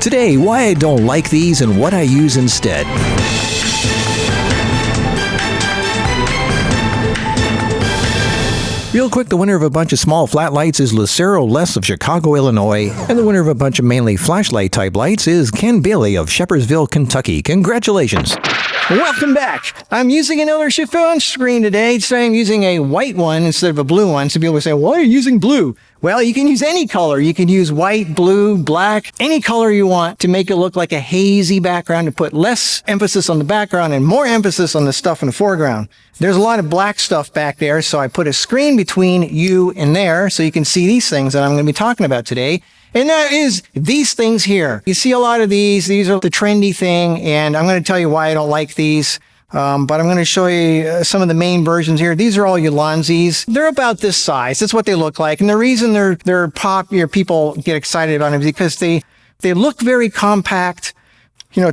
Today, why I don't like these and what I use instead. Real quick, the winner of a bunch of small flat lights is Lucero Les of Chicago, Illinois, and the winner of a bunch of mainly flashlight type lights is Ken Bailey of Shepherdsville, Kentucky. Congratulations! Welcome back! I'm using another chiffon screen today. Today I'm using a white one instead of a blue one. So people will say, why are you using blue? Well, you can use any color. You can use white, blue, black, any color you want to make it look like a hazy background, to put less emphasis on the background and more emphasis on the stuff in the foreground. There's a lot of black stuff back there, so I put a screen between you and there so you can see these things that I'm going to be talking about today. And that is these things here. You see a lot of these. These are the trendy thing, and I'm going to tell you why I don't like these. But I'm going to show you some of the main versions here. These are all Ulanzis. They're about this size. That's what they look like. And the reason they're popular, people get excited about them, is because they look very compact,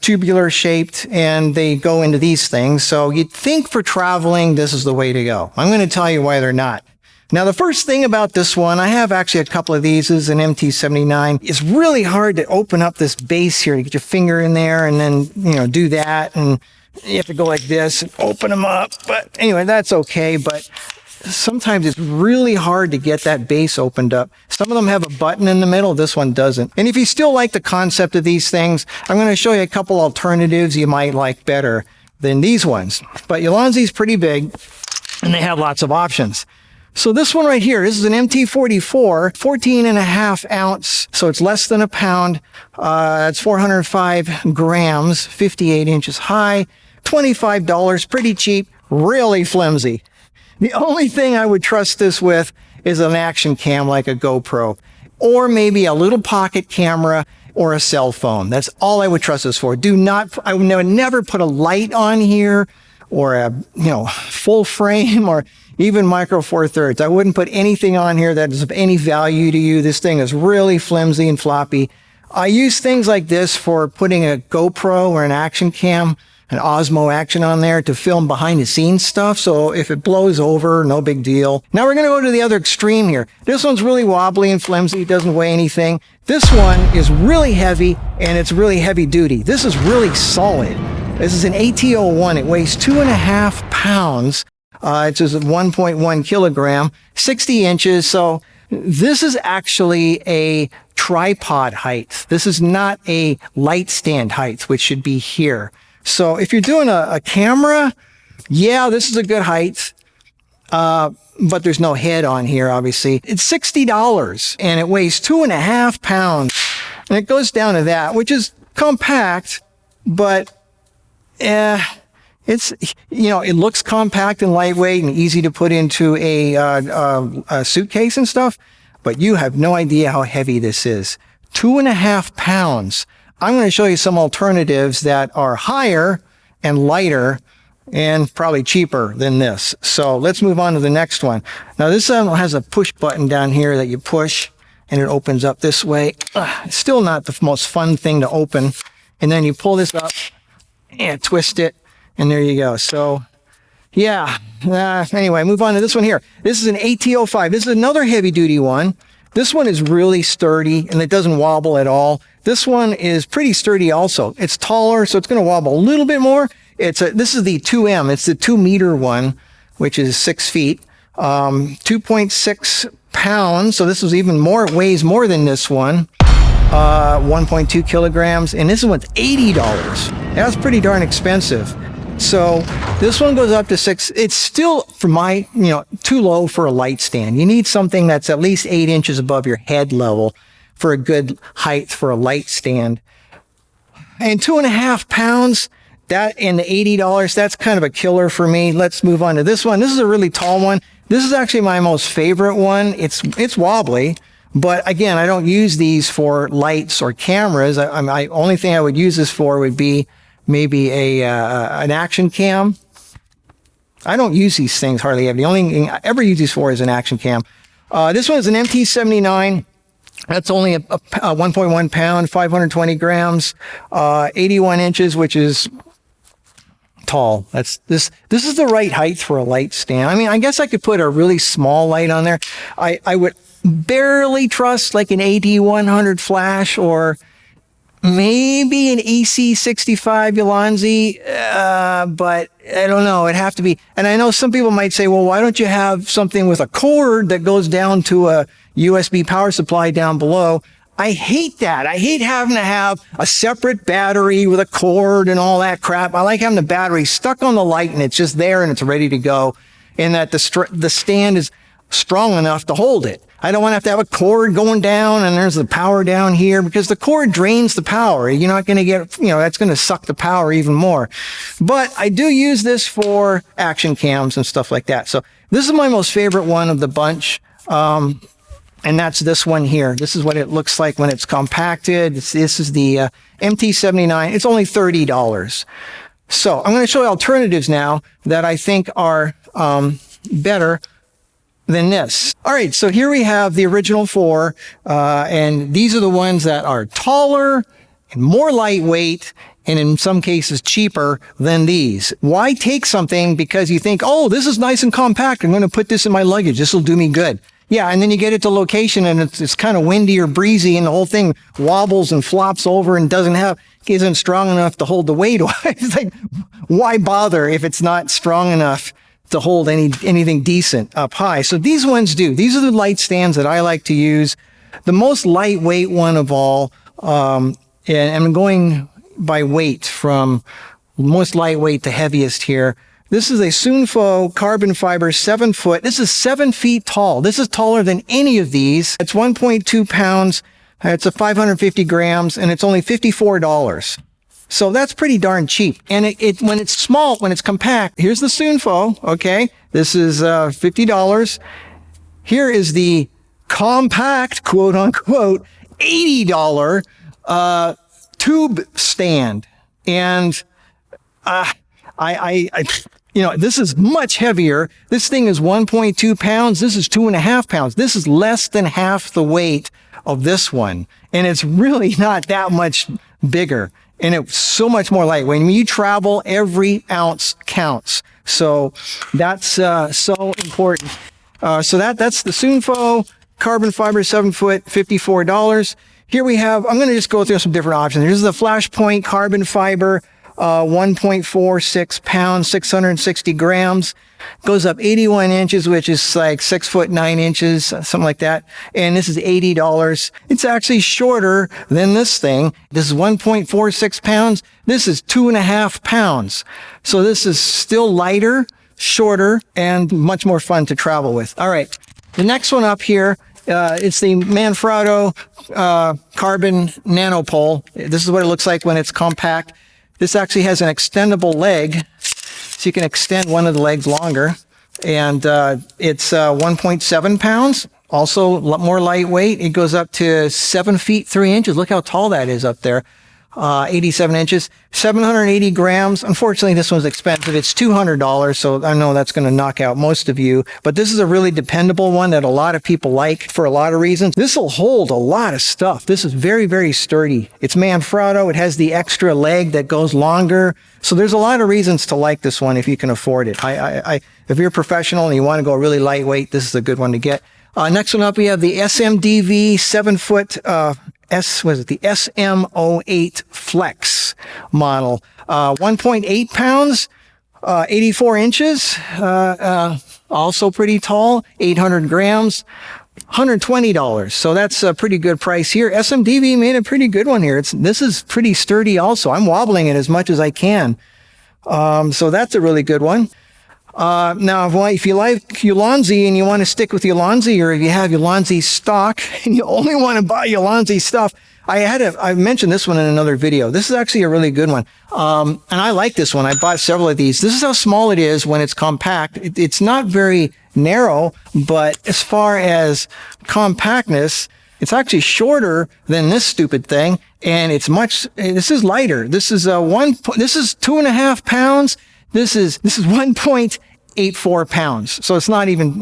tubular shaped, and they go into these things. So you'd think for traveling, this is the way to go. I'm going to tell you why they're not. Now, the first thing about this one, I have actually a couple of these. This is an MT79. It's really hard to open up this base here. You get your finger in there and then, do that. And you have to go like this and open them up. But anyway, that's okay. But sometimes it's really hard to get that base opened up. Some of them have a button in the middle. This one doesn't. And if you still like the concept of these things, I'm going to show you a couple alternatives you might like better than these ones. But Ulanzi's pretty big, and they have lots of options. So this one right here, this is an MT44, 14.5 ounce, so it's less than a pound. It's 405 grams, 58 inches high, $25, pretty cheap, really flimsy. The only thing I would trust this with is an action cam like a GoPro, or maybe a little pocket camera or a cell phone. That's all I would trust this for. I would never put a light on here, or a full frame, or even micro four thirds. I wouldn't put anything on here that is of any value to you. This thing is really flimsy and floppy. I use things like this for putting a GoPro or an action cam, an Osmo Action on there to film behind the scenes stuff. So if it blows over, no big deal. Now we're going to go to the other extreme here. This one's really wobbly and flimsy. It doesn't weigh anything. This one is really heavy, and it's really heavy duty. This is really solid. This is an AT01. It weighs 2.5 pounds. It's just 1.1 kilogram, 60 inches. So this is actually a tripod height. This is not a light stand height, which should be here. So if you're doing a camera, yeah, this is a good height. But there's no head on here, obviously. It's $60, and it weighs 2.5 pounds. And it goes down to that, which is compact, but it's, it looks compact and lightweight and easy to put into a suitcase and stuff, but you have no idea how heavy this is. 2.5 pounds. I'm going to show you some alternatives that are higher and lighter and probably cheaper than this. So let's move on to the next one. Now this one has a push button down here that you push and it opens up this way. It's still not the most fun thing to open. And then you pull this up and twist it, and there you go. So, yeah. Anyway, move on to this one here. This is an AT05. This is another heavy-duty one. This one is really sturdy, and it doesn't wobble at all. This one is pretty sturdy also. It's taller, so it's going to wobble a little bit more. This is the 2M. It's the 2-meter one, which is 6 feet. 2.6 pounds, so this is even more. It weighs more than this one. 1.2 kilograms, and this one's $80. That's pretty darn expensive. So this one goes up to 6. It's still, for my, too low for a light stand. You need something that's at least 8 inches above your head level for a good height for a light stand. And 2.5 pounds, that and the $80, that's kind of a killer for me. Let's move on to this one. This is a really tall one. This is actually my most favorite one. It's wobbly. But again, I don't use these for lights or cameras. Only thing I would use this for would be maybe an action cam. I don't use these things hardly ever. The only thing I ever use these for is an action cam. This one is an MT79. That's only a 1.1 pound, 520 grams, 81 inches, which is tall. This is the right height for a light stand. I mean, I guess I could put a really small light on there. I would barely trust like an AD100 flash, or maybe an EC65 Ulanzi, but I don't know. It'd have to be. And I know some people might say, well, why don't you have something with a cord that goes down to a USB power supply down below? I hate that. I hate having to have a separate battery with a cord and all that crap. I like having the battery stuck on the light and it's just there and it's ready to go, and that the stand is strong enough to hold it. I don't want to have a cord going down and there's the power down here, because the cord drains the power. You're not going to get, that's going to suck the power even more. But I do use this for action cams and stuff like that. So this is my most favorite one of the bunch. And that's this one here. This is what it looks like when it's compacted. This is the MT79. It's only $30. So I'm going to show you alternatives now that I think are better than this. All right, so here we have the original four, and these are the ones that are taller and more lightweight, and in some cases cheaper than these. Why take something because you think, oh, this is nice and compact, I'm going to put this in my luggage, this will do me good. Yeah, and then you get it to location and it's kind of windy or breezy and the whole thing wobbles and flops over and isn't strong enough to hold the weight. It's like, why bother if it's not strong enough to hold anything decent up high? So these ones do. These are the light stands that I like to use. The most lightweight one of all, and I'm going by weight from most lightweight to heaviest here. This is a Sunfo carbon fiber 7 foot. This is 7 feet tall. This is taller than any of these. It's 1.2 pounds. It's a 550 grams and it's only $54. So that's pretty darn cheap. And when it's small, when it's compact, here's the Sunfo. Okay. This is $50. Here is the compact, quote unquote, $80 tube stand. And this is much heavier. This thing is 1.2 pounds. This is 2.5 pounds. This is less than half the weight of this one. And it's really not that much bigger. And it's so much more lightweight. When you travel, every ounce counts. So that's so important. So that's the Sunfo carbon fiber 7 foot, $54. Here we have, I'm going to just go through some different options. Here's the Flashpoint carbon fiber, 1.46 pounds, 660 grams. Goes up 81 inches, which is like 6 foot 9 inches, something like that. And this is $80. It's actually shorter than this thing. This is 1.46 pounds. This is 2.5 pounds. So this is still lighter, shorter, and much more fun to travel with. All right. The next one up here, it's the Manfrotto carbon nanopole. This is what it looks like when it's compact. This actually has an extendable leg, so you can extend one of the legs longer. And it's 1.7 pounds, also a lot more lightweight. It goes up to 7 feet 3 inches. Look how tall that is up there. 87 inches, 780 grams. Unfortunately, this one's expensive. It's $200, so I know that's going to knock out most of you. But this is a really dependable one that a lot of people like for a lot of reasons. This will hold a lot of stuff. This is very, very sturdy. It's Manfrotto. It has the extra leg that goes longer. So there's a lot of reasons to like this one if you can afford it. If you're a professional and you want to go really lightweight, this is a good one to get. Next one up, we have the SMDV 7 foot, the SM08 Flex model. 1.8 pounds, 84 inches, also pretty tall, 800 grams, $120. So that's a pretty good price here. SMDV made a pretty good one here. This is pretty sturdy also. I'm wobbling it as much as I can. So that's a really good one. Now, if you like Ulanzi and you want to stick with Ulanzi, or if you have Ulanzi stock and you only want to buy Ulanzi stuff, I mentioned this one in another video. This is actually a really good one. And I like this one. I bought several of these. This is how small it is when it's compact. It's not very narrow, but as far as compactness, it's actually shorter than this stupid thing. And this is lighter. This is 2.5 pounds. This is 1.84 pounds. So it's not even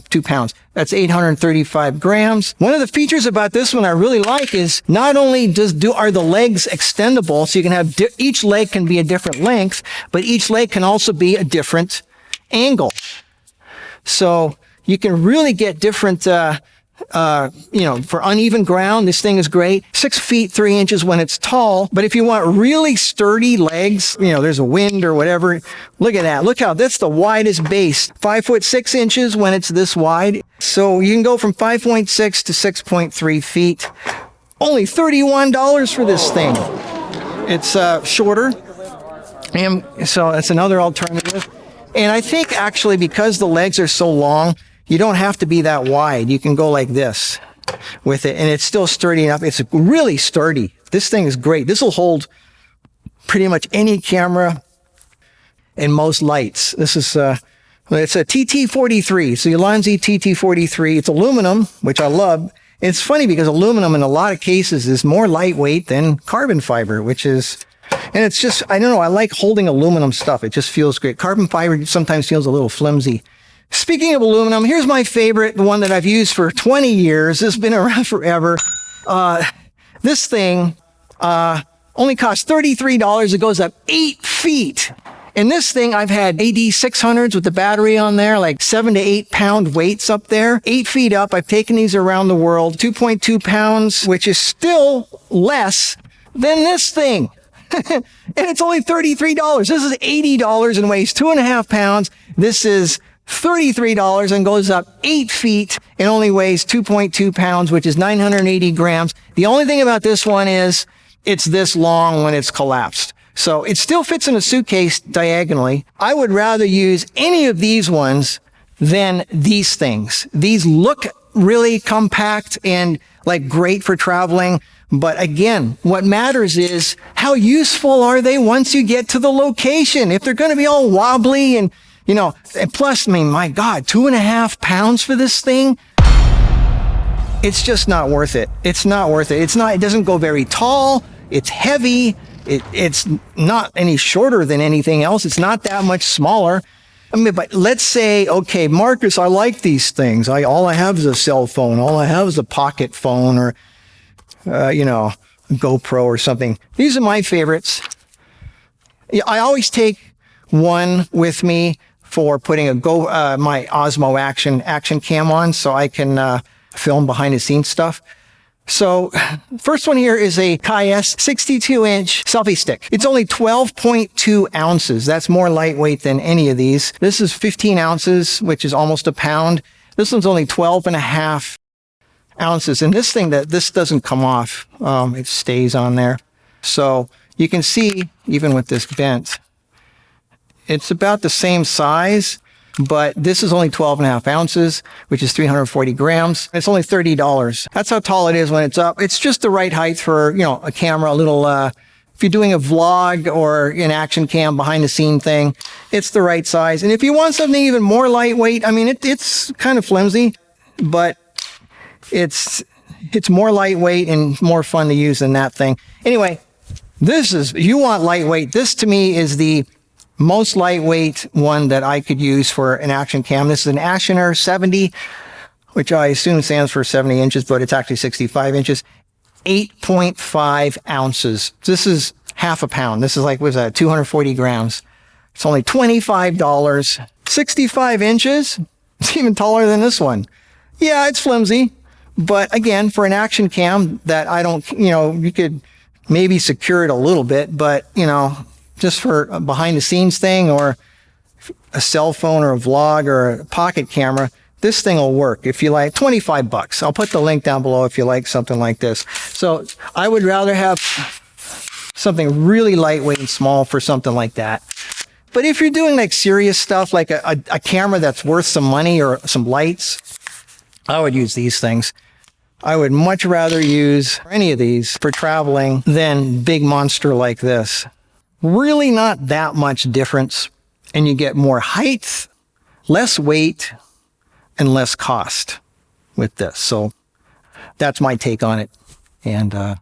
2 pounds. That's 835 grams. One of the features about this one I really like is not only are the legs extendable, so you can have each leg can be a different length, but each leg can also be a different angle. So you can really get different for uneven ground, this thing is great. 6 feet 3 inches when it's tall. But if you want really sturdy legs, there's a wind or whatever. Look at that. Look how that's the widest base. 5 foot 6 inches when it's this wide. So you can go from 5.6 to 6.3 feet. Only $31 for this thing. It's shorter. And so that's another alternative. And I think actually because the legs are so long, you don't have to be that wide. You can go like this with it, and it's still sturdy enough. It's really sturdy. This thing is great. This will hold pretty much any camera and most lights. This is it's a TT43. It's the Ulanzi TT43. It's aluminum, which I love. It's funny because aluminum in a lot of cases is more lightweight than carbon fiber, which is, and it's just, I don't know, I like holding aluminum stuff. It just feels great. Carbon fiber sometimes feels a little flimsy. Speaking of aluminum, here's my favorite, the one that I've used for 20 years. It's been around forever. This thing only costs $33. It goes up 8 feet. And this thing, I've had AD 600s with the battery on there, like 7 to 8 pound weights up there, 8 feet up. I've taken these around the world, 2.2 pounds, which is still less than this thing. And it's only $33. This is $80 and weighs 2.5 pounds. This is $33 and goes up 8 feet and only weighs 2.2 pounds, which is 980 grams. The only thing about this one is it's this long when it's collapsed. So it still fits in a suitcase diagonally. I would rather use any of these ones than these things. These look really compact and like great for traveling. But again, what matters is how useful are they once you get to the location? If they're going to be all wobbly and, and plus, my God, 2.5 pounds for this thing. It's just not worth it. It's not worth it. It doesn't go very tall. It's heavy. It's not any shorter than anything else. It's not that much smaller. But let's say, okay, Marcus, I like these things. All I have is a cell phone. All I have is a pocket phone or, a GoPro or something. These are my favorites. I always take one with me for putting my Osmo action cam on so I can film behind the scenes stuff. So first one here is a KS 62-inch selfie stick. It's only 12.2 ounces. That's more lightweight than any of these. This is 15 ounces, which is almost a pound. This one's only 12.5 ounces. And this doesn't come off. It stays on there. So you can see, even with this bent, it's about the same size. But this is only 12.5 ounces, which is 340 grams. It's only $30. That's how tall it is when it's up. It's just the right height for, a camera, a little, if you're doing a vlog or an action cam behind the scene thing, it's the right size. And if you want something even more lightweight, it's kind of flimsy, but it's more lightweight and more fun to use than that thing. Anyway, if you want lightweight, this to me is the most lightweight one that I could use for an action cam. This is an Ashiner 70, which I assume stands for 70 inches, but it's actually 65 inches. 8.5 ounces. This is half a pound. This is 240 grams. It's only $25. 65 inches. It's even taller than this one. Yeah, it's flimsy. But again, for an action cam that I don't, you could maybe secure it a little bit, but, just for a behind the scenes thing or a cell phone or a vlog or a pocket camera, this thing will work. If you like, $25. I'll put the link down below if you like something like this. So I would rather have something really lightweight and small for something like that. But if you're doing serious stuff, like a camera that's worth some money or some lights, I would use these things. I would much rather use any of these for traveling than big monster like this. Really not that much difference, and you get more height, less weight, and less cost with this. So that's my take on it. And okay.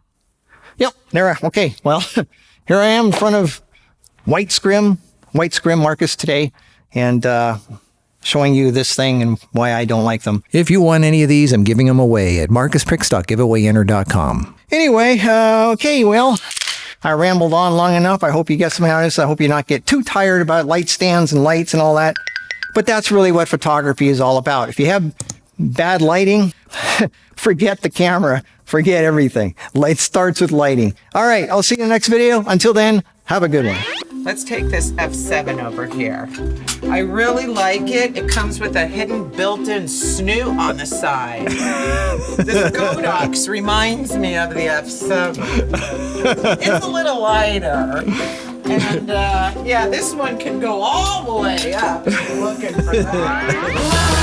Well, here I am in front of White Scrim Marcus today, and showing you this thing and why I don't like them. If you want any of these, I'm giving them away at marcuspick.giveawayenter.com. Anyway, okay, well, I rambled on long enough. I hope you get some out of this. I hope you not get too tired about light stands and lights and all that. But that's really what photography is all about. If you have Bad lighting, forget the camera, forget everything. Light starts with lighting. All right, I'll see you in the next video. Until then, have a good one. Let's take this F7 over here. I really like it. It comes with a hidden built-in snoot on the side. This Godox reminds me of the F7. It's a little lighter. And yeah, this one can go all the way up. Looking for that.